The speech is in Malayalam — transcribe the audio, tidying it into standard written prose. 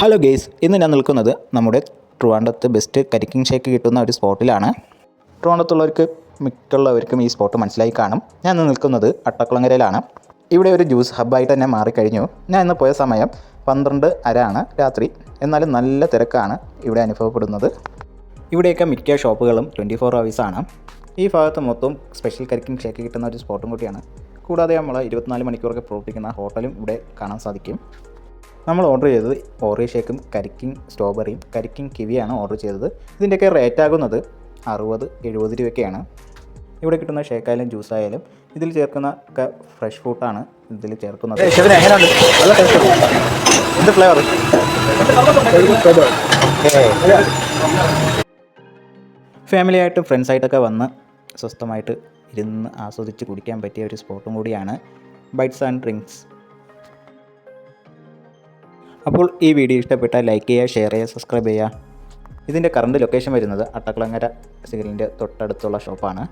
ഹലോ ഗെയ്സ്, ഇന്ന് ഞാൻ നിൽക്കുന്നത് നമ്മുടെ ട്രിവാൻഡ്രത്ത് ബെസ്റ്റ് കരിക്കിംഗ് ഷേക്ക് കിട്ടുന്ന ഒരു സ്പോട്ടിലാണ്. ട്രിവാൻഡ്രത്തുള്ളവർക്ക് മിക്കുള്ളവർക്കും ഈ സ്പോട്ട് മനസ്സിലായി കാണും. ഞാൻ ഇന്ന് നിൽക്കുന്നത് അട്ടക്കുളങ്ങരയിലാണ്. ഇവിടെ ഒരു ജ്യൂസ് ഹബ്ബായിട്ട് തന്നെ മാറിക്കഴിഞ്ഞു. ഞാൻ ഇന്ന് പോയ സമയം 12:30 ആണ് രാത്രി. എന്നാലും നല്ല തിരക്കാണ് ഇവിടെ അനുഭവപ്പെടുന്നത്. ഇവിടെയൊക്കെ മിക്ക ഷോപ്പുകളും 24 hours ആണ്. ഈ ഭാഗത്ത് മൊത്തം സ്പെഷ്യൽ കരിക്കിംഗ് ഷേക്ക് കിട്ടുന്ന ഒരു സ്പോട്ടും കൂടിയാണ്. കൂടാതെ നമ്മൾ 24 മണിക്കൂറൊക്കെ പ്രവർത്തിക്കുന്ന ഹോട്ടലും ഇവിടെ കാണാൻ സാധിക്കും. നമ്മൾ ഓർഡർ ചെയ്തത് ഓറിയോ ഷേക്കും കരിക്കിംഗ് സ്ട്രോബെറിയും കരിക്കിംഗ് കിവിയാണ് ഓർഡർ ചെയ്തത്. ഇതിൻ്റെയൊക്കെ റേറ്റ് ആകുന്നത് 60-70 രൂപയൊക്കെയാണ്. ഇവിടെ കിട്ടുന്ന ഷേക്കായാലും ജ്യൂസായാലും ഇതിൽ ചേർക്കുന്ന ഒക്കെ ഫ്രഷ് ഫ്രൂട്ടാണ് ഇതിൽ ചേർക്കുന്നത്. എന്ത് ഫ്ലേവർ? ഫാമിലിയായിട്ടും ഫ്രണ്ട്സായിട്ടൊക്കെ വന്ന് സ്വസ്ഥമായിട്ട് ഇരുന്ന് ആസ്വദിച്ച് കുടിക്കാൻ പറ്റിയ ഒരു സ്പോട്ടും കൂടിയാണ് ബൈറ്റ്സ് ആൻഡ് ഡ്രിങ്ക്സ്. അപ്പോൾ ഈ വീഡിയോ ഇഷ്ടപ്പെട്ടാൽ ലൈക്ക് ചെയ്യുക, ഷെയർ ചെയ്യുക, സബ്സ്ക്രൈബ് ചെയ്യുക. ഇതിൻ്റെ കറണ്ട് ലൊക്കേഷൻ വരുന്നത് അട്ടക്കുളങ്ങര സിഗ്നലിൻ്റെ തൊട്ടടുത്തുള്ള ഷോപ്പാണ്.